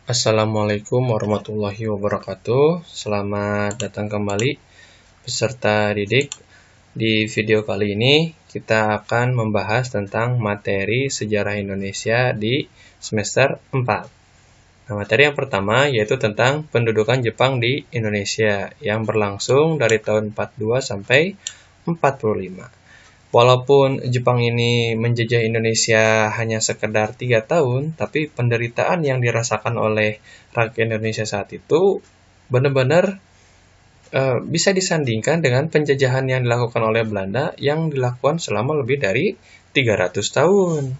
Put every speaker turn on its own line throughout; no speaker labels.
Assalamualaikum warahmatullahi wabarakatuh. Selamat datang kembali peserta didik. Di video kali ini kita akan membahas tentang materi sejarah Indonesia di semester 4. Nah, materi yang pertama yaitu tentang pendudukan Jepang di Indonesia yang berlangsung dari tahun 42 sampai 45. Walaupun Jepang ini menjajah Indonesia hanya sekedar 3 tahun, tapi penderitaan yang dirasakan oleh rakyat Indonesia saat itu benar-benar bisa disandingkan dengan penjajahan yang dilakukan oleh Belanda yang dilakukan selama lebih dari 300 tahun.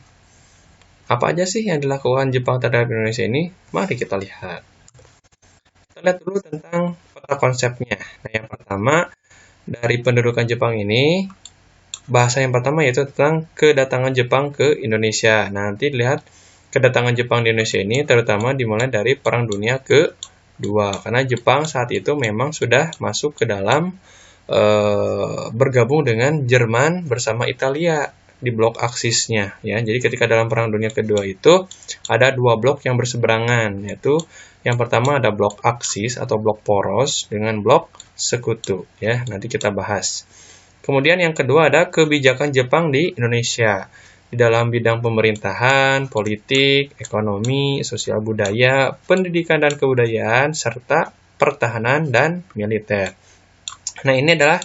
Apa aja sih yang dilakukan Jepang terhadap Indonesia ini? Mari kita lihat. Kita lihat dulu tentang peta konsepnya. Nah, yang pertama, dari pendudukan Jepang ini, bahasa yang pertama yaitu tentang kedatangan Jepang ke Indonesia. Nah, nanti lihat kedatangan Jepang di Indonesia ini terutama dimulai dari Perang Dunia ke-2. Karena Jepang saat itu memang sudah masuk ke dalam bergabung dengan Jerman bersama Italia di blok aksisnya. Ya. Jadi ketika dalam Perang Dunia ke-2 itu ada 2 blok yang berseberangan, yaitu yang pertama ada blok aksis atau blok poros dengan blok sekutu. Ya, nanti kita bahas. Kemudian yang kedua ada kebijakan Jepang di Indonesia di dalam bidang pemerintahan, politik, ekonomi, sosial budaya, pendidikan dan kebudayaan, serta pertahanan dan militer. Nah, ini adalah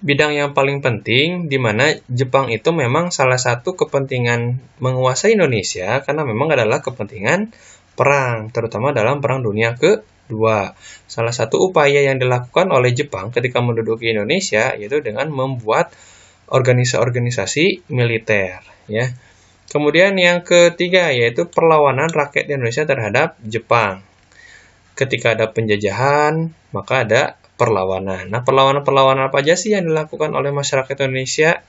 bidang yang paling penting di mana Jepang itu memang salah satu kepentingan menguasai Indonesia karena memang adalah kepentingan perang, terutama dalam Perang Dunia ke-2. Salah satu upaya yang dilakukan oleh Jepang ketika menduduki Indonesia yaitu dengan membuat organisasi militer, ya. Kemudian yang ketiga yaitu perlawanan rakyat Indonesia terhadap Jepang. Ketika ada penjajahan, maka ada perlawanan. Nah, perlawanan-perlawanan apa aja sih yang dilakukan oleh masyarakat Indonesia?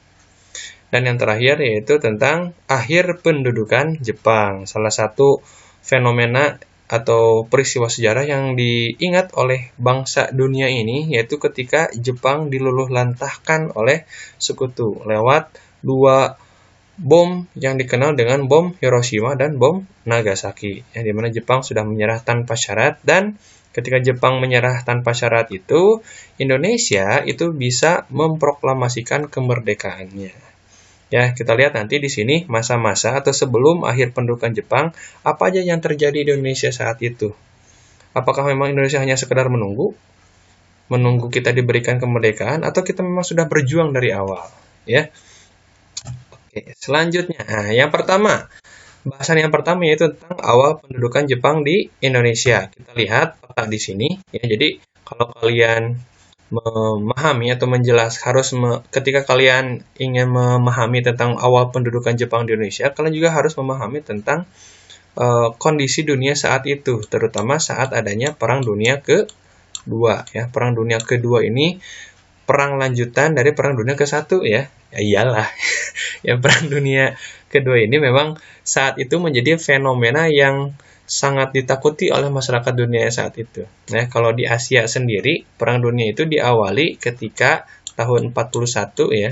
Dan yang terakhir yaitu tentang akhir pendudukan Jepang. Salah satu fenomena atau peristiwa sejarah yang diingat oleh bangsa dunia ini yaitu ketika Jepang diluluhlantahkan oleh sekutu lewat 2 bom yang dikenal dengan bom Hiroshima dan bom Nagasaki, yang dimana Jepang sudah menyerah tanpa syarat, dan ketika Jepang menyerah tanpa syarat itu, Indonesia itu bisa memproklamasikan kemerdekaannya. Ya, kita lihat nanti di sini masa-masa atau sebelum akhir pendudukan Jepang, apa aja yang terjadi di Indonesia saat itu. Apakah memang Indonesia hanya sekedar menunggu kita diberikan kemerdekaan, atau kita memang sudah berjuang dari awal, ya. Oke, selanjutnya, nah, yang pertama, bahasan yang pertama yaitu tentang awal pendudukan Jepang di Indonesia. Kita lihat peta di sini, ya. Jadi kalau kalian memahami atau ketika kalian ingin memahami tentang awal pendudukan Jepang di Indonesia, kalian juga harus memahami tentang kondisi dunia saat itu, terutama saat adanya Perang Dunia ke-2. Ya, Perang Dunia ke-2 ini perang lanjutan dari Perang Dunia ke-1, ya. Ya iyalah, ya Perang Dunia ke-2 ini memang saat itu menjadi fenomena yang sangat ditakuti oleh masyarakat dunia saat itu. Nah, kalau di Asia sendiri, Perang Dunia itu diawali ketika tahun 41 ya,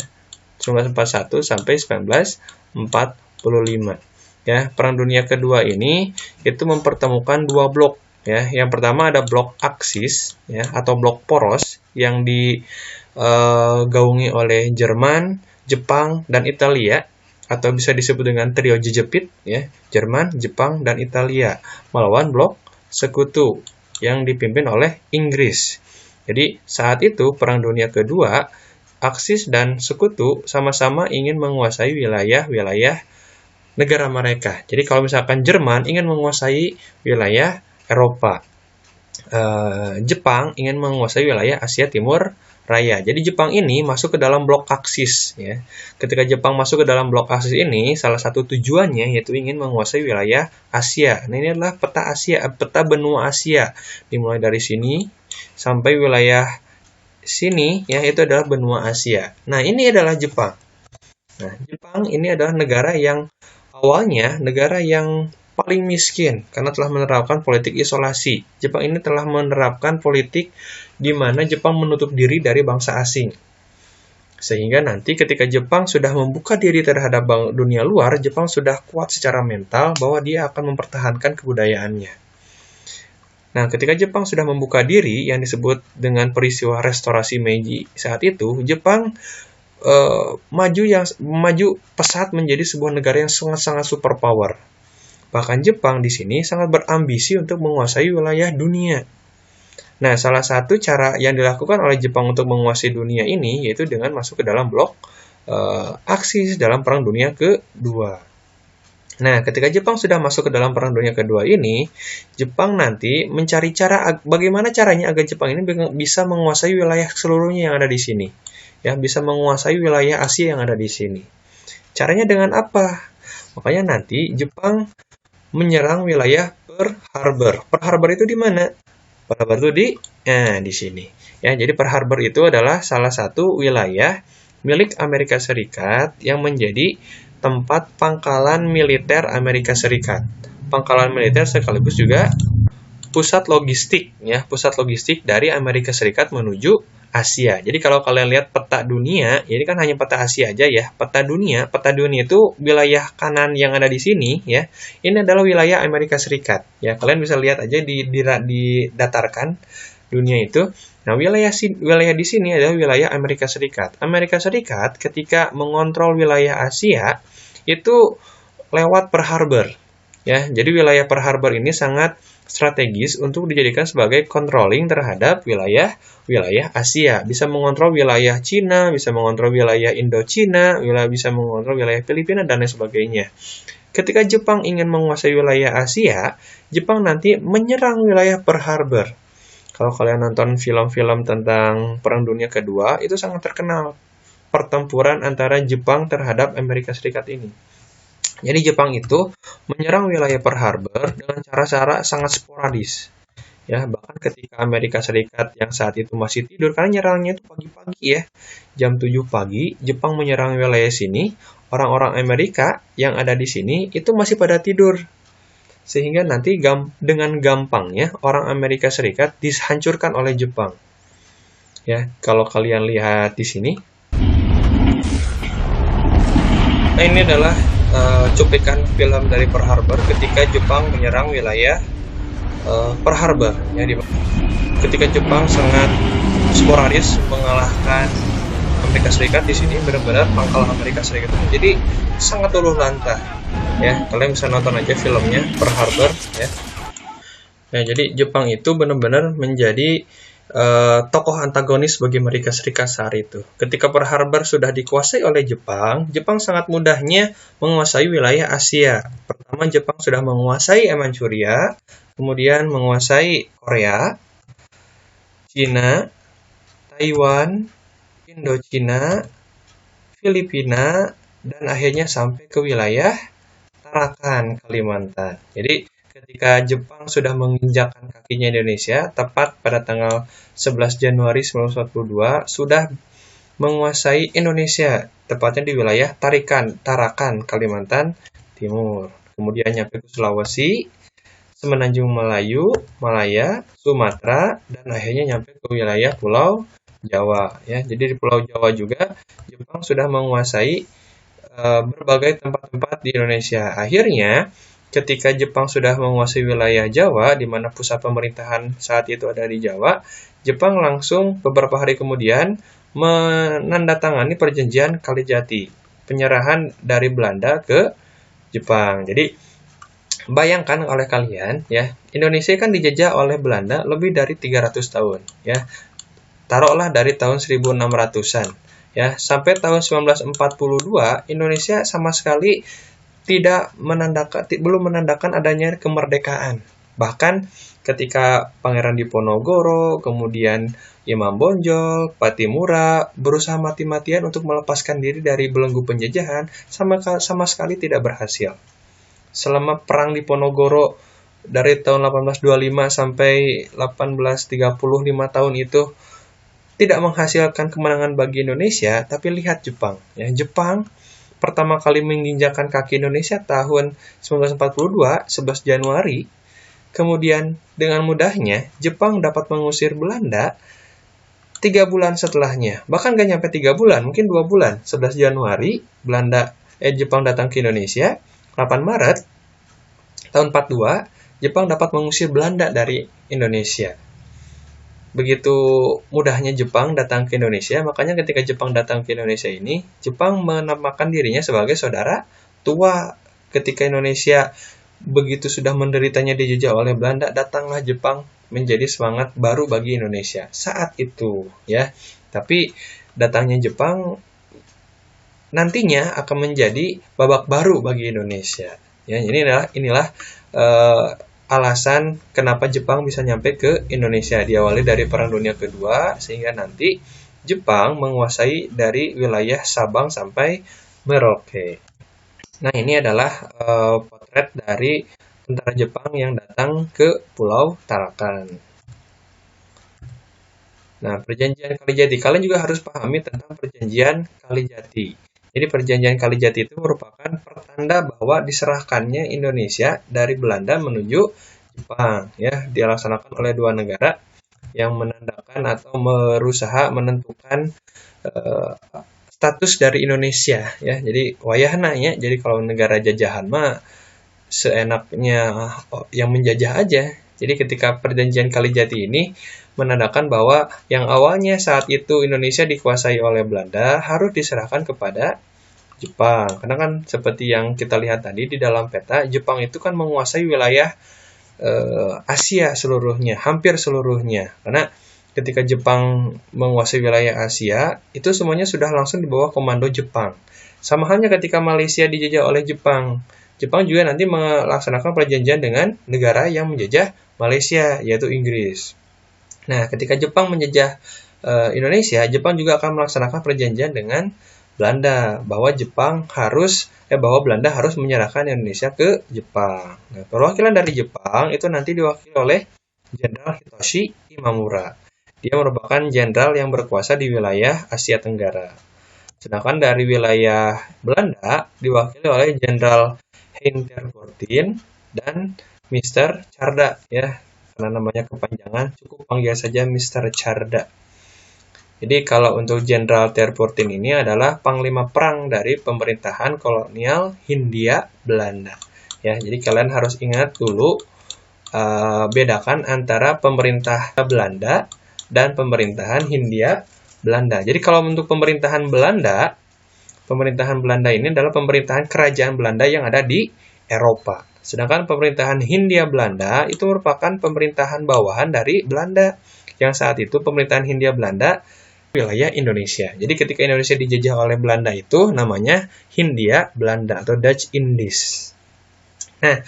1941 sampai 1945. Ya, Perang Dunia kedua ini itu mempertemukan 2 blok ya. Yang pertama ada blok aksis ya atau blok poros yang digaungi oleh Jerman, Jepang dan Italia, atau bisa disebut dengan trio jejepit ya, Jerman, Jepang, dan Italia melawan blok sekutu yang dipimpin oleh Inggris. Jadi saat itu Perang Dunia Kedua, Aksis dan sekutu sama-sama ingin menguasai wilayah-wilayah negara mereka. Jadi kalau misalkan Jerman ingin menguasai wilayah Eropa, Jepang ingin menguasai wilayah Asia Timur Raya. Jadi Jepang ini masuk ke dalam blok aksis ya. Ketika Jepang masuk ke dalam blok aksis ini, salah satu tujuannya yaitu ingin menguasai wilayah Asia. Nah, ini adalah peta Asia, peta benua Asia. Dimulai dari sini sampai wilayah sini ya, itu adalah benua Asia. Nah, ini adalah Jepang. Nah, Jepang ini adalah negara yang awalnya negara yang paling miskin karena telah menerapkan politik isolasi. Jepang ini telah menerapkan politik di mana Jepang menutup diri dari bangsa asing. Sehingga nanti ketika Jepang sudah membuka diri terhadap dunia luar, Jepang sudah kuat secara mental bahwa dia akan mempertahankan kebudayaannya. Nah, ketika Jepang sudah membuka diri yang disebut dengan peristiwa restorasi Meiji saat itu, Jepang maju pesat menjadi sebuah negara yang sangat-sangat superpower. Bahkan Jepang di sini sangat berambisi untuk menguasai wilayah dunia. Nah, salah satu cara yang dilakukan oleh Jepang untuk menguasai dunia ini yaitu dengan masuk ke dalam blok Aksis dalam Perang Dunia Kedua. Nah, ketika Jepang sudah masuk ke dalam Perang Dunia Kedua ini, Jepang nanti mencari cara bagaimana caranya agar Jepang ini bisa menguasai wilayah seluruhnya yang ada di sini. Ya, bisa menguasai wilayah Asia yang ada di sini. Caranya dengan apa? Makanya nanti Jepang menyerang wilayah Pearl Harbor. Pearl Harbor itu di mana? Pearl Harbor itu di sini. Ya, jadi Pearl Harbor itu adalah salah satu wilayah milik Amerika Serikat yang menjadi tempat pangkalan militer Amerika Serikat. Pangkalan militer sekaligus juga pusat logistik, ya, pusat logistik dari Amerika Serikat menuju Asia. Jadi kalau kalian lihat peta dunia, ini kan hanya peta Asia aja ya. Peta dunia itu wilayah kanan yang ada di sini, ya. Ini adalah wilayah Amerika Serikat. Ya, kalian bisa lihat aja didatarkan dunia itu. Nah, wilayah di sini adalah wilayah Amerika Serikat. Amerika Serikat ketika mengontrol wilayah Asia itu lewat Pearl Harbor. Ya, jadi wilayah Pearl Harbor ini sangat strategis untuk dijadikan sebagai controlling terhadap wilayah Asia. Bisa mengontrol wilayah Cina, bisa mengontrol wilayah Indochina, bisa mengontrol wilayah Filipina dan lain sebagainya. Ketika Jepang ingin menguasai wilayah Asia, Jepang nanti menyerang wilayah Pearl Harbor. Kalau kalian nonton film-film tentang Perang Dunia Kedua, itu sangat terkenal pertempuran antara Jepang terhadap Amerika Serikat ini. Jadi Jepang itu menyerang wilayah Pearl Harbor dengan cara-cara sangat sporadis. Ya, bahkan ketika Amerika Serikat yang saat itu masih tidur, karena nyerangnya itu pagi-pagi ya, jam 7 pagi, Jepang menyerang wilayah sini, orang-orang Amerika yang ada di sini itu masih pada tidur. Sehingga nanti dengan gampangnya orang Amerika Serikat dihancurkan oleh Jepang. Ya, kalau kalian lihat di sini. Nah, ini adalah cuplikan film dari Pearl Harbor ketika Jepang menyerang wilayah Pearl Harbor. Ya, ketika Jepang sangat sporadis mengalahkan Amerika Serikat di sini, benar-benar pangkal Amerika Serikat jadi sangat luluh lantah. Ya, kalian bisa nonton aja filmnya Pearl Harbor ya. Nah, jadi Jepang itu benar-benar menjadi tokoh antagonis bagi Amerika Serikat saat itu. Ketika Pearl Harbor sudah dikuasai oleh Jepang, Jepang sangat mudahnya menguasai wilayah Asia. Pertama, Jepang sudah menguasai Manchuria, kemudian menguasai Korea, Cina, Taiwan, Indochina, Filipina, dan akhirnya sampai ke wilayah Tarakan, Kalimantan. Jadi ketika Jepang sudah menginjakkan kakinya Indonesia, tepat pada tanggal 11 Januari 1942, sudah menguasai Indonesia, tepatnya di wilayah Tarakan, Kalimantan Timur. Kemudian nyampe ke Sulawesi, Semenanjung Malaya, Sumatera, dan akhirnya nyampe ke wilayah Pulau Jawa. Ya, jadi di Pulau Jawa juga Jepang sudah menguasai berbagai tempat-tempat di Indonesia. Akhirnya, ketika Jepang sudah menguasai wilayah Jawa, di mana pusat pemerintahan saat itu ada di Jawa, Jepang langsung beberapa hari kemudian menandatangani perjanjian Kalijati, penyerahan dari Belanda ke Jepang. Jadi, bayangkan oleh kalian, ya, Indonesia kan dijajah oleh Belanda lebih dari 300 tahun, ya. Taruhlah dari tahun 1600-an. Ya, sampai tahun 1942 Indonesia sama sekali belum menandakan adanya kemerdekaan. Bahkan ketika Pangeran Diponegoro, kemudian Imam Bonjol, Patimura berusaha mati-matian untuk melepaskan diri dari belenggu penjajahan, sama sekali tidak berhasil. Selama perang Diponegoro dari tahun 1825 sampai 1835 tahun itu tidak menghasilkan kemenangan bagi Indonesia, tapi lihat Jepang. Ya, Jepang pertama kali menginjakkan kaki Indonesia tahun 1942, 11 Januari. Kemudian dengan mudahnya Jepang dapat mengusir Belanda 3 bulan setelahnya. Bahkan gak nyampe 3 bulan, mungkin 2 bulan. 11 Januari Jepang datang ke Indonesia, 8 Maret tahun 42, Jepang dapat mengusir Belanda dari Indonesia. Begitu mudahnya Jepang datang ke Indonesia, makanya ketika Jepang datang ke Indonesia ini, Jepang menamakan dirinya sebagai saudara tua. Ketika Indonesia begitu sudah menderitanya dijajah oleh Belanda, datanglah Jepang menjadi semangat baru bagi Indonesia saat itu, ya. Tapi datangnya Jepang nantinya akan menjadi babak baru bagi Indonesia. Ya, inilah alasan kenapa Jepang bisa nyampe ke Indonesia, diawali dari Perang Dunia Kedua sehingga nanti Jepang menguasai dari wilayah Sabang sampai Merauke. Nah, ini adalah potret dari tentara Jepang yang datang ke Pulau Tarakan. Nah, perjanjian Kalijati, kalian juga harus pahami tentang perjanjian Kalijati. Jadi perjanjian Kalijati itu merupakan pertanda bahwa diserahkannya Indonesia dari Belanda menuju Jepang, ya, dilaksanakan oleh dua negara yang menandakan atau berusaha menentukan status dari Indonesia, ya. Jadi wayahna ya. Jadi kalau negara jajahan mah seenaknya yang menjajah aja. Jadi ketika perjanjian Kalijati ini menandakan bahwa yang awalnya saat itu Indonesia dikuasai oleh Belanda harus diserahkan kepada Jepang. Karena kan seperti yang kita lihat tadi di dalam peta, Jepang itu kan menguasai wilayah Asia seluruhnya, hampir seluruhnya. Karena ketika Jepang menguasai wilayah Asia, itu semuanya sudah langsung di bawah komando Jepang. Sama halnya ketika Malaysia dijajah oleh Jepang. Jepang juga nanti melaksanakan perjanjian dengan negara yang menjajah Malaysia, yaitu Inggris. Nah, ketika Jepang menjajah Indonesia, Jepang juga akan melaksanakan perjanjian dengan Belanda bahwa Belanda harus menyerahkan Indonesia ke Jepang. Nah, perwakilan dari Jepang itu nanti diwakili oleh Jenderal Hitoshi Imamura. Dia merupakan jenderal yang berkuasa di wilayah Asia Tenggara. Sedangkan dari wilayah Belanda diwakili oleh Jenderal Hein ter Kortin dan Mr. Tjarda, ya. Karena namanya kepanjangan, cukup panggil saja Mr. Tjarda. Jadi kalau untuk Jenderal ter Kortin ini adalah panglima perang dari pemerintahan kolonial Hindia Belanda. Ya, jadi kalian harus ingat dulu bedakan antara pemerintah Belanda dan pemerintahan Hindia Belanda. Jadi kalau untuk pemerintahan Belanda ini adalah pemerintahan kerajaan Belanda yang ada di Eropa. Sedangkan pemerintahan Hindia Belanda itu merupakan pemerintahan bawahan dari Belanda. Yang saat itu pemerintahan Hindia Belanda wilayah Indonesia. Jadi ketika Indonesia dijajah oleh Belanda itu namanya Hindia Belanda atau Dutch Indies. Nah,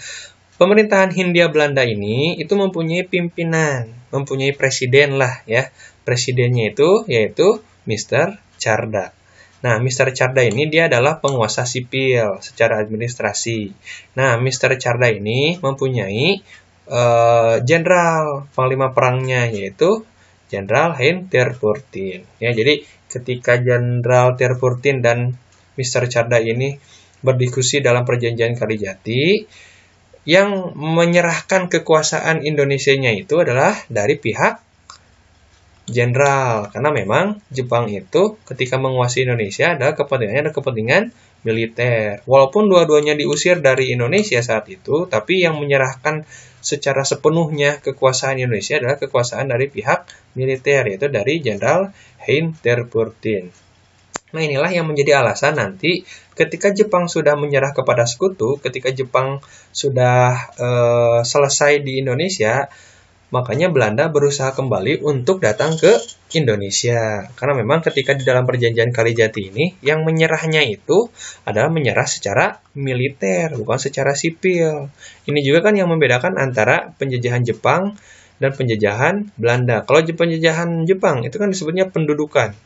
pemerintahan Hindia Belanda ini itu mempunyai pimpinan, mempunyai presiden lah ya. Presidennya itu yaitu Mr. Tjarda. Nah, Mr. Tjarda ini dia adalah penguasa sipil secara administrasi. Nah, Mr. Tjarda ini mempunyai jenderal panglima perangnya yaitu Jenderal Hein ter Kortin. Ya, jadi ketika Jenderal ter Kortin dan Mr. Tjarda ini berdiskusi dalam perjanjian Kalijati, yang menyerahkan kekuasaan Indonesianya itu adalah dari pihak jenderal. Karena memang Jepang itu ketika menguasai Indonesia adalah kepentingan militer. Walaupun dua-duanya diusir dari Indonesia saat itu, tapi yang menyerahkan secara sepenuhnya kekuasaan Indonesia adalah kekuasaan dari pihak militer, yaitu dari Jenderal Hein ter Kortin. Nah, inilah yang menjadi alasan nanti ketika Jepang sudah menyerah kepada sekutu, ketika Jepang sudah selesai di Indonesia, makanya Belanda berusaha kembali untuk datang ke Indonesia. Karena memang ketika di dalam perjanjian Kalijati ini, yang menyerahnya itu adalah menyerah secara militer, bukan secara sipil. Ini juga kan yang membedakan antara penjajahan Jepang dan penjajahan Belanda. Kalau penjajahan Jepang itu kan disebutnya pendudukan.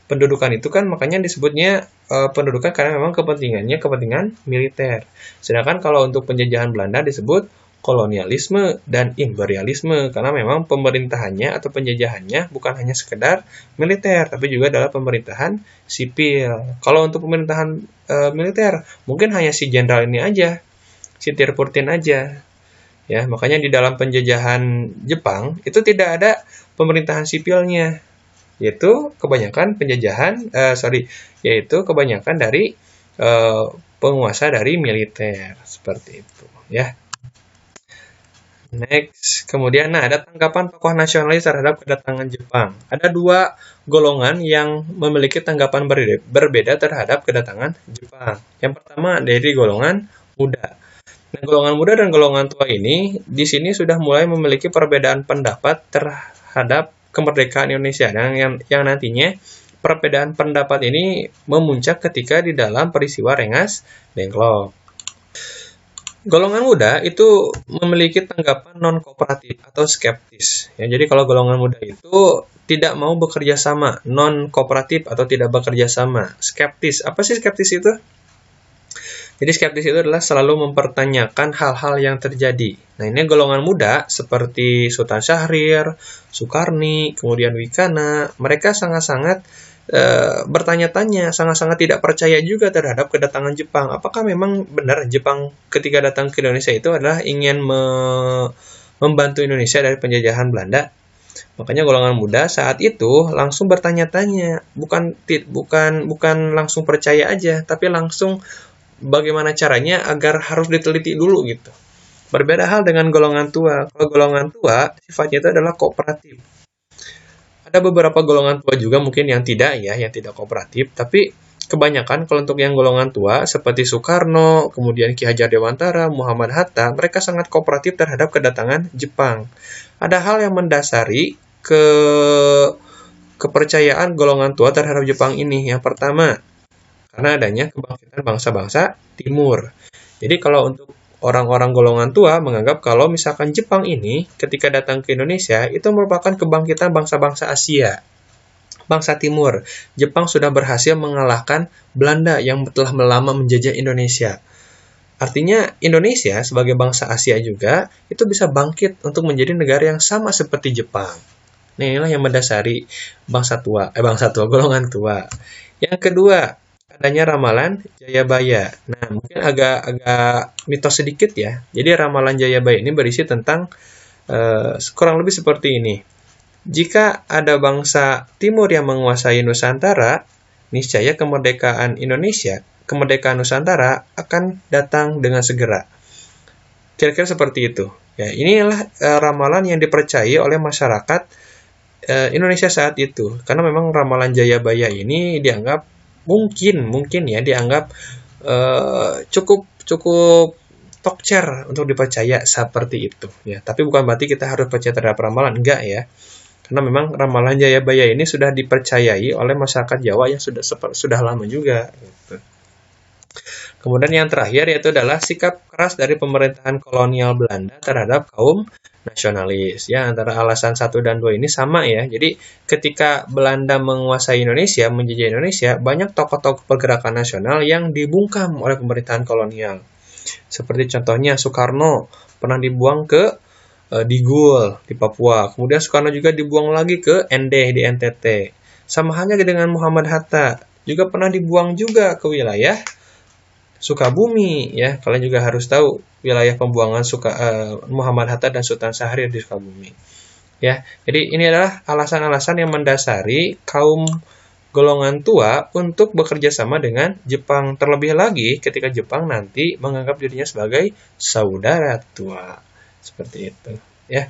Pendudukan itu kan makanya disebutnya pendudukan karena memang kepentingan militer. Sedangkan kalau untuk penjajahan Belanda disebut kolonialisme dan imperialisme karena memang pemerintahannya atau penjajahannya bukan hanya sekedar militer tapi juga adalah pemerintahan sipil. Kalau untuk pemerintahan militer mungkin hanya si jenderal ini aja, si ter Kortin aja. Ya, makanya di dalam penjajahan Jepang itu tidak ada pemerintahan sipilnya. Yaitu kebanyakan dari penguasa dari militer seperti itu, ya. Next, kemudian ada tanggapan tokoh nasionalis terhadap kedatangan Jepang. Ada dua golongan yang memiliki tanggapan berbeda terhadap kedatangan Jepang. Yang pertama dari golongan muda. Nah, golongan muda dan golongan tua ini di sini sudah mulai memiliki perbedaan pendapat terhadap kemerdekaan Indonesia. Yang nantinya perbedaan pendapat ini memuncak ketika di dalam peristiwa Rengas Dengklok. Golongan muda itu memiliki tanggapan non-kooperatif atau skeptis. Ya, jadi kalau golongan muda itu tidak mau bekerja sama, non-kooperatif atau tidak bekerja sama, skeptis. Apa sih skeptis itu? Jadi skeptis itu adalah selalu mempertanyakan hal-hal yang terjadi. Nah, ini golongan muda seperti Sultan Syahrir, Soekarni, kemudian Wikana, mereka sangat-sangat bertanya-tanya, sangat-sangat tidak percaya juga terhadap kedatangan Jepang. Apakah memang benar Jepang ketika datang ke Indonesia itu adalah ingin membantu Indonesia dari penjajahan Belanda? Makanya golongan muda saat itu langsung bertanya-tanya, bukan langsung percaya aja, tapi langsung bagaimana caranya agar harus diteliti dulu gitu. Berbeda hal dengan golongan tua. Kalau golongan tua sifatnya itu adalah kooperatif. Ada beberapa golongan tua juga mungkin yang tidak kooperatif, tapi kebanyakan kalau untuk yang golongan tua seperti Soekarno, kemudian Ki Hajar Dewantara, Muhammad Hatta, mereka sangat kooperatif terhadap kedatangan Jepang. Ada hal yang mendasari kepercayaan golongan tua terhadap Jepang ini. Yang pertama, karena adanya kebangkitan bangsa-bangsa Timur. Jadi kalau untuk orang-orang golongan tua menganggap kalau misalkan Jepang ini ketika datang ke Indonesia itu merupakan kebangkitan bangsa-bangsa Asia, bangsa Timur. Jepang sudah berhasil mengalahkan Belanda yang telah lama menjajah Indonesia. Artinya Indonesia sebagai bangsa Asia juga itu bisa bangkit untuk menjadi negara yang sama seperti Jepang. Nah, inilah yang mendasari golongan tua. Yang kedua, adanya ramalan Jayabaya. Nah, mungkin agak mitos sedikit ya. Jadi ramalan Jayabaya ini berisi tentang kurang lebih seperti ini. Jika ada bangsa Timur yang menguasai Nusantara, niscaya kemerdekaan Nusantara akan datang dengan segera. Kira-kira seperti itu. Ya, inilah ramalan yang dipercayai oleh masyarakat Indonesia saat itu. Karena memang ramalan Jayabaya ini dianggap mungkin ya dianggap cukup tokcer untuk dipercaya seperti itu ya. Tapi bukan berarti kita harus percaya terhadap ramalan, enggak ya. Karena memang ramalan Jayabaya ini sudah dipercayai oleh masyarakat Jawa yang sudah lama juga gitu. Kemudian yang terakhir yaitu adalah sikap keras dari pemerintahan kolonial Belanda terhadap kaum nasionalis. Ya, antara alasan 1 dan 2 ini sama ya. Jadi ketika Belanda menguasai Indonesia, menjajah Indonesia, banyak tokoh-tokoh pergerakan nasional yang dibungkam oleh pemerintahan kolonial. Seperti contohnya Soekarno pernah dibuang ke Digul di Papua. Kemudian Soekarno juga dibuang lagi ke Endeh di NTT. Sama halnya dengan Muhammad Hatta, juga pernah dibuang juga ke wilayah Sukabumi ya. Kalian juga harus tahu wilayah pembuangan Muhammad Hatta dan Sultan Syahrir di Sukabumi. Ya. Jadi ini adalah alasan-alasan yang mendasari kaum golongan tua untuk bekerja sama dengan Jepang, terlebih lagi ketika Jepang nanti menganggap dirinya sebagai saudara tua. Seperti itu, ya.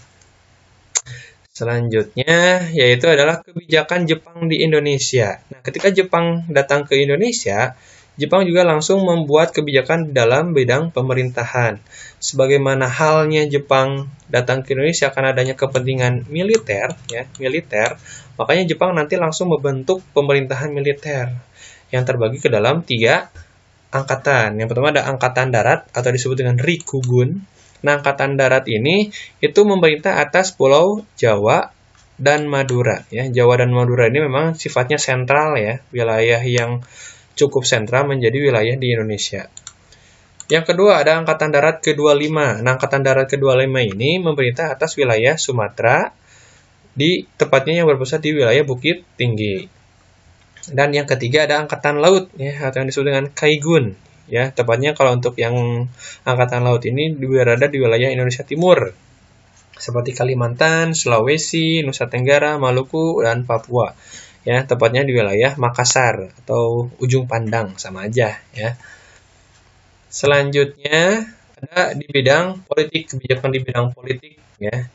Selanjutnya yaitu adalah kebijakan Jepang di Indonesia. Nah, ketika Jepang datang ke Indonesia, Jepang juga langsung membuat kebijakan dalam bidang pemerintahan. Sebagaimana halnya Jepang datang ke Indonesia karena adanya kepentingan militer, makanya Jepang nanti langsung membentuk pemerintahan militer yang terbagi ke dalam 3 angkatan. Yang pertama ada angkatan darat atau disebut dengan Rikugun. Nah, angkatan darat ini itu memerintah atas Pulau Jawa dan Madura. Ya, Jawa dan Madura ini memang sifatnya sentral ya, wilayah yang cukup sentral menjadi wilayah di Indonesia. Yang kedua ada Angkatan Darat ke-25. Nah, Angkatan Darat ke-25 ini memerintah atas wilayah Sumatera, tepatnya yang berpusat di wilayah Bukit Tinggi. Dan yang ketiga ada Angkatan Laut, ya, atau yang disebut dengan Kaigun. Ya, tepatnya kalau untuk yang Angkatan Laut ini berada di wilayah Indonesia Timur, seperti Kalimantan, Sulawesi, Nusa Tenggara, Maluku, dan Papua. Ya, tepatnya di wilayah Makassar atau Ujung Pandang, sama aja ya. Selanjutnya ada di bidang politik, kebijakan di bidang politik ya.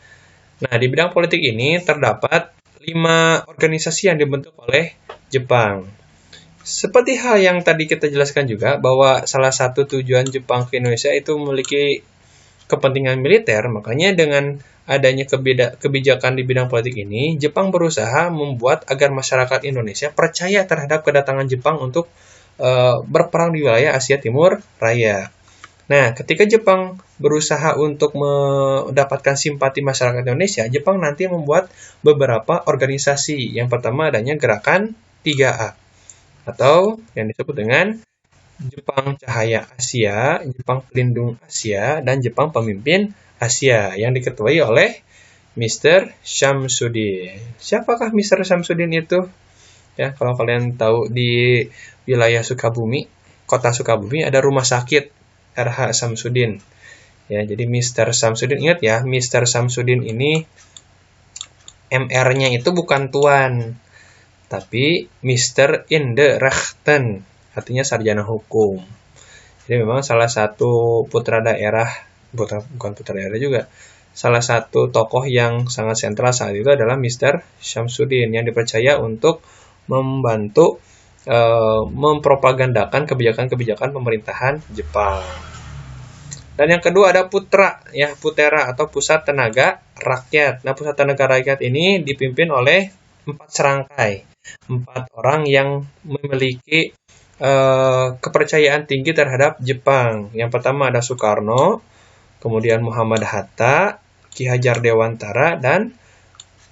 Nah, di bidang politik ini terdapat 5 organisasi yang dibentuk oleh Jepang. Seperti hal yang tadi kita jelaskan juga, bahwa salah satu tujuan Jepang ke Indonesia itu memiliki kepentingan militer, makanya dengan adanya kebijakan di bidang politik ini, Jepang berusaha membuat agar masyarakat Indonesia percaya terhadap kedatangan Jepang untuk berperang di wilayah Asia Timur Raya. Nah, ketika Jepang berusaha untuk mendapatkan simpati masyarakat Indonesia, Jepang nanti membuat beberapa organisasi. Yang pertama adanya Gerakan 3A, atau yang disebut dengan Jepang Cahaya Asia, Jepang Pelindung Asia, dan Jepang Pemimpin Asia, yang diketuai oleh Mr. Syamsuddin. Siapakah Mr. Syamsuddin itu? Ya, kalau kalian tahu di wilayah Sukabumi, kota Sukabumi ada rumah sakit RH Samsudin. Ya, jadi Mr. Samsudin, ingat ya, Mr. Samsudin ini MR-nya itu bukan tuan, tapi Mr. in the Rechten, artinya sarjana hukum. Jadi memang salah satu putra daerah, bukan putra daerah juga, salah satu tokoh yang sangat sentral saat itu adalah Mr. Syamsuddin, yang dipercaya untuk membantu mempropagandakan kebijakan-kebijakan pemerintahan Jepang. Dan yang kedua ada Putra, ya, Putera atau Pusat Tenaga Rakyat. Nah, Pusat Tenaga Rakyat ini dipimpin oleh 4 serangkai, 4 orang yang memiliki kepercayaan tinggi terhadap Jepang. Yang pertama ada Soekarno, kemudian Muhammad Hatta, Ki Hajar Dewantara, dan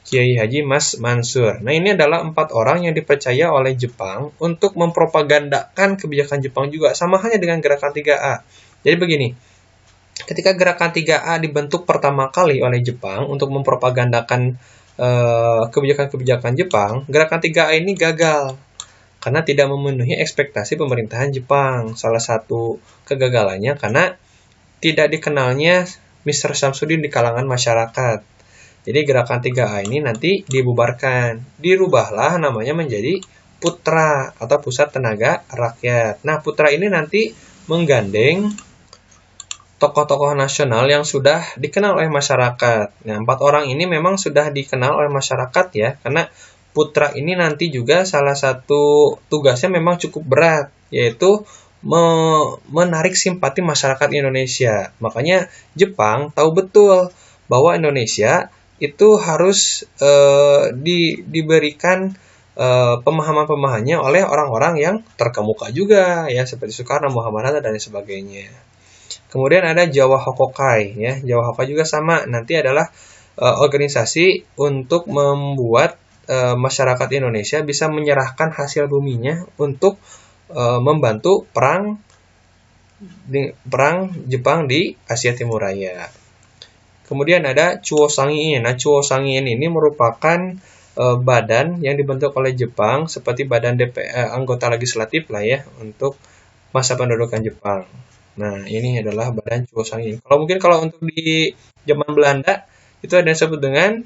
Kiai Haji Mas Mansur. Nah, ini adalah 4 orang yang dipercaya oleh Jepang untuk mempropagandakan kebijakan Jepang juga, sama halnya dengan Gerakan 3A. Jadi begini, ketika Gerakan 3A dibentuk pertama kali oleh Jepang untuk mempropagandakan kebijakan-kebijakan Jepang, Gerakan 3A ini gagal karena tidak memenuhi ekspektasi pemerintahan Jepang. Salah satu kegagalannya karena tidak dikenalnya Mr. Samsudin di kalangan masyarakat. Jadi Gerakan 3A ini nanti dibubarkan. Dirubahlah namanya menjadi Putra atau Pusat Tenaga Rakyat. Nah, Putra ini nanti menggandeng tokoh-tokoh nasional yang sudah dikenal oleh masyarakat. Nah, 4 orang ini memang sudah dikenal oleh masyarakat ya, karena Putra ini nanti juga salah satu tugasnya memang cukup berat, yaitu menarik simpati masyarakat Indonesia. Makanya Jepang tahu betul bahwa Indonesia itu harus diberikan pemahaman-pemahamannya oleh orang-orang yang terkemuka juga, ya, seperti Soekarno, Muhammad Hatta, dan sebagainya. Kemudian ada Jawa Hokokai, ya. Jawa Hokokai juga sama, nanti adalah organisasi untuk membuat masyarakat Indonesia bisa menyerahkan hasil buminya untuk membantu perang Jepang di Asia Timur Raya. Kemudian ada Chuo Sangiin. Nah, Chuo Sangiin ini merupakan badan yang dibentuk oleh Jepang seperti badan anggota legislatif lah ya untuk masa pendudukan Jepang. Nah, ini adalah badan Chuo Sangiin. Kalau untuk di zaman Belanda itu ada yang disebut dengan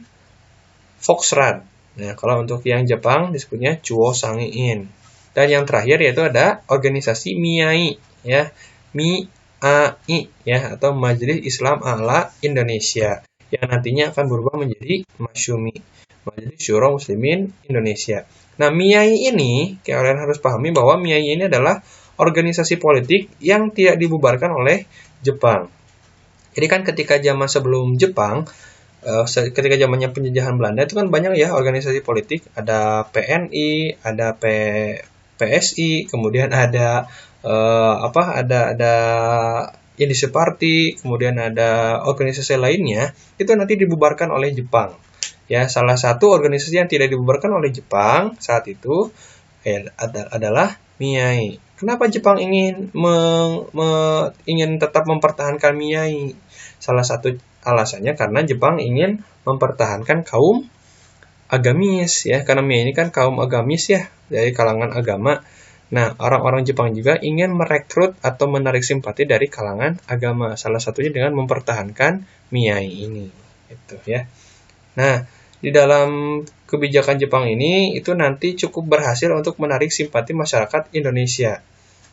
Volksraad. Nah, kalau untuk yang Jepang disebutnya Chuo Sangiin. Dan yang terakhir yaitu ada organisasi MIAI, ya. MIAI, ya, atau Majelis Islam A'la Indonesia, yang nantinya akan berubah menjadi Masyumi, Majelis Syuro Muslimin Indonesia. Nah, MIAI ini, kalian harus pahami bahwa MIAI ini adalah organisasi politik yang tidak dibubarkan oleh Jepang. Jadi kan ketika zaman sebelum Jepang, ketika zamannya penjajahan Belanda itu kan banyak ya organisasi politik, ada PNI, ada PSI, kemudian ada ada Indische Party, kemudian ada organisasi lainnya, itu nanti dibubarkan oleh Jepang. Ya, salah satu organisasi yang tidak dibubarkan oleh Jepang saat itu adalah MIAI. Kenapa Jepang ingin tetap mempertahankan MIAI? Salah satu alasannya karena Jepang ingin mempertahankan kaum agamis, ya, karena MIAI ini kan kaum agamis ya, dari kalangan agama. Nah, orang-orang Jepang juga ingin merekrut atau menarik simpati dari kalangan agama. Salah satunya dengan mempertahankan MIAI ini, gitu ya. Nah, di dalam kebijakan Jepang ini itu nanti cukup berhasil untuk menarik simpati masyarakat Indonesia.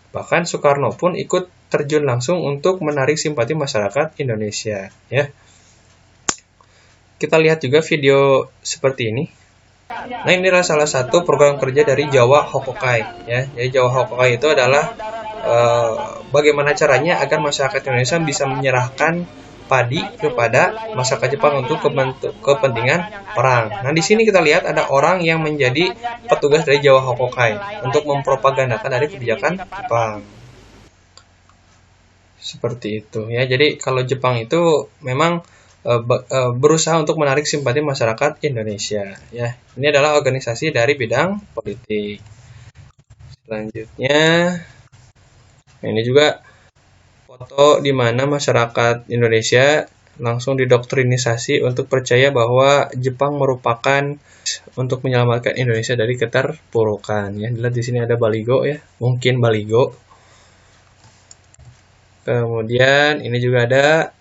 Bahkan Soekarno pun ikut terjun langsung untuk menarik simpati masyarakat Indonesia, ya. Kita lihat juga video seperti ini. Nah, ini adalah salah satu program kerja dari Jawa Hokokai, ya. Jadi Jawa Hokokai itu adalah bagaimana caranya agar masyarakat Indonesia bisa menyerahkan padi kepada masyarakat Jepang untuk kepentingan perang. Nah, di sini kita lihat ada orang yang menjadi petugas dari Jawa Hokokai untuk mempropagandakan dari kebijakan Jepang. Seperti itu, ya. Jadi kalau Jepang itu memang berusaha untuk menarik simpati masyarakat Indonesia, ya. Ini adalah organisasi dari bidang politik. Selanjutnya, ini juga foto di mana masyarakat Indonesia langsung didoktrinisasi untuk percaya bahwa Jepang merupakan untuk menyelamatkan Indonesia dari keterpurukan, ya. Dilihat di sini ada baligo, ya, mungkin baligo. Kemudian ini juga ada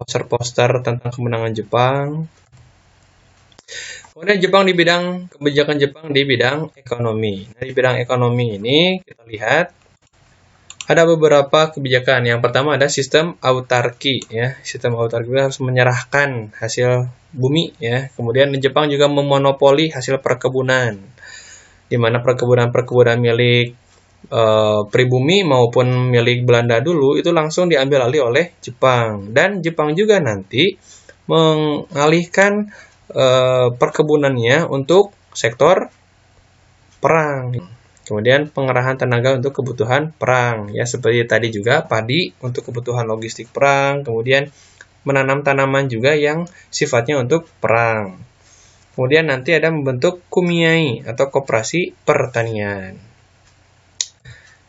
poster-poster tentang kemenangan Jepang. Kemudian Jepang di bidang kebijakan Jepang di bidang ekonomi. Nah, di bidang ekonomi ini kita lihat ada beberapa kebijakan. Yang pertama ada sistem autarki, ya. Sistem autarki harus menyerahkan hasil bumi, ya. Kemudian Jepang juga memonopoli hasil perkebunan, di mana perkebunan milik pribumi maupun milik Belanda dulu itu langsung diambil alih oleh Jepang. Dan Jepang juga nanti mengalihkan perkebunannya untuk sektor perang. Kemudian pengerahan tenaga untuk kebutuhan perang, ya, seperti tadi juga padi untuk kebutuhan logistik perang, kemudian menanam tanaman juga yang sifatnya untuk perang. Kemudian nanti ada membentuk kumiai atau koperasi pertanian.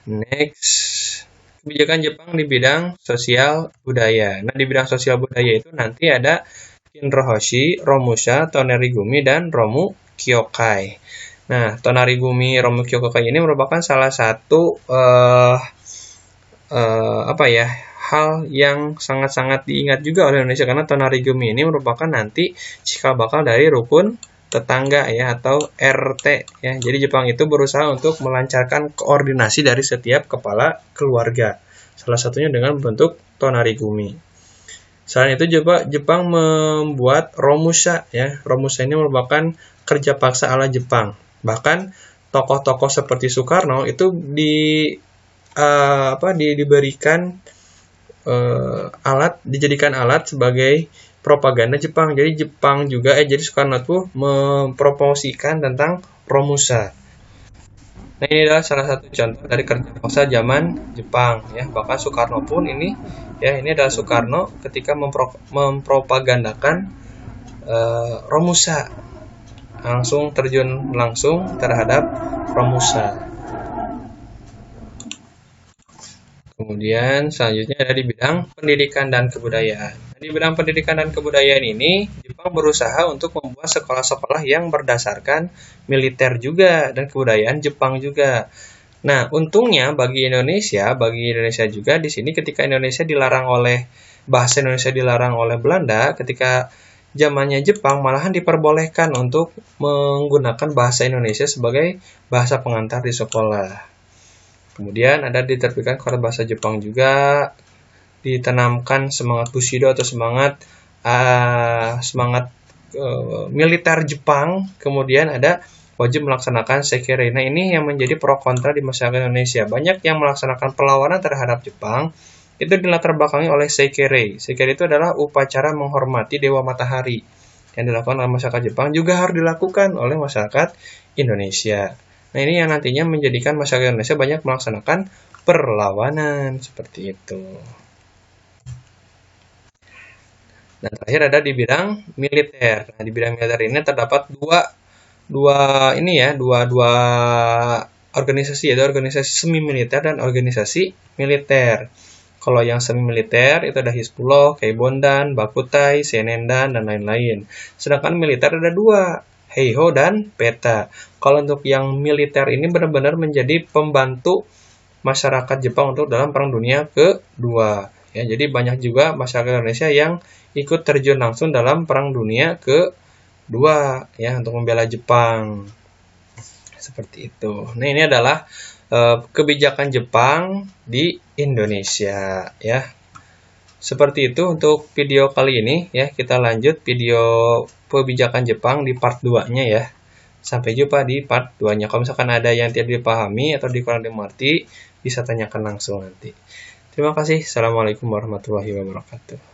Next, kebijakan Jepang di bidang sosial budaya. Nah, di bidang sosial budaya itu nanti ada Kinrohoshi, Romusha, Tonarigumi, dan Romu Kyokai. Nah, Tonarigumi, Romu Kyokai ini merupakan salah satu hal yang sangat-sangat diingat juga oleh Indonesia, karena Tonarigumi ini merupakan nanti cikal bakal dari rukun tetangga, ya, atau RT, ya. Jadi Jepang itu berusaha untuk melancarkan koordinasi dari setiap kepala keluarga. Salah satunya dengan membentuk Tonarigumi. Selain itu Jepang membuat Romusha, ya. Romusha ini merupakan kerja paksa ala Jepang. Bahkan tokoh-tokoh seperti Soekarno itu diberikan dijadikan alat sebagai propaganda Jepang. Jadi Jepang juga jadi Soekarno tuh mempromosikan tentang Romusha. Nah, ini adalah salah satu contoh dari kerja paksa zaman Jepang, ya. Bahkan Soekarno pun ini adalah Soekarno ketika mempropagandakan Romusha. Langsung terjun langsung terhadap Romusha. Kemudian selanjutnya ada di bidang pendidikan dan kebudayaan. Di bidang pendidikan dan kebudayaan ini, Jepang berusaha untuk membuat sekolah-sekolah yang berdasarkan militer juga dan kebudayaan Jepang juga. Nah, untungnya bagi Indonesia juga di sini ketika bahasa Indonesia dilarang oleh Belanda, ketika zamannya Jepang malahan diperbolehkan untuk menggunakan bahasa Indonesia sebagai bahasa pengantar di sekolah. Kemudian ada diterbitkan koran bahasa Jepang juga, ditanamkan semangat Bushido atau semangat militer Jepang. Kemudian ada wajib melaksanakan Seikere. Nah, ini yang menjadi pro kontra di masyarakat Indonesia. Banyak yang melaksanakan perlawanan terhadap Jepang itu dilatar belakangi oleh Seikere. Seikere itu adalah upacara menghormati Dewa Matahari yang dilakukan oleh masyarakat Jepang, juga harus dilakukan oleh masyarakat Indonesia. Nah, ini yang nantinya menjadikan masyarakat Indonesia banyak melaksanakan perlawanan seperti itu. Dan terakhir ada di bidang militer. Nah, di bidang militer ini terdapat dua organisasi, yaitu organisasi semi militer dan organisasi militer. Kalau yang semi militer itu ada Hizbullah, Keibondan, Bakutai, Senendan, dan lain-lain. Sedangkan militer ada dua, Heiho dan Peta. Kalau untuk yang militer ini benar-benar menjadi pembantu masyarakat Jepang untuk dalam Perang Dunia Kedua. Ya, jadi banyak juga masyarakat Indonesia yang ikut terjun langsung dalam Perang Dunia Kedua, ya, untuk membela Jepang. Seperti itu. Nah, ini adalah kebijakan Jepang di Indonesia ya. Seperti itu untuk video kali ini ya. Kita lanjut video kebijakan Jepang di part 2-nya ya. Sampai jumpa di part 2-nya. Kalau misalkan ada yang tidak dipahami atau kurang dimengerti, bisa tanyakan langsung nanti. Terima kasih. Assalamualaikum warahmatullahi wabarakatuh.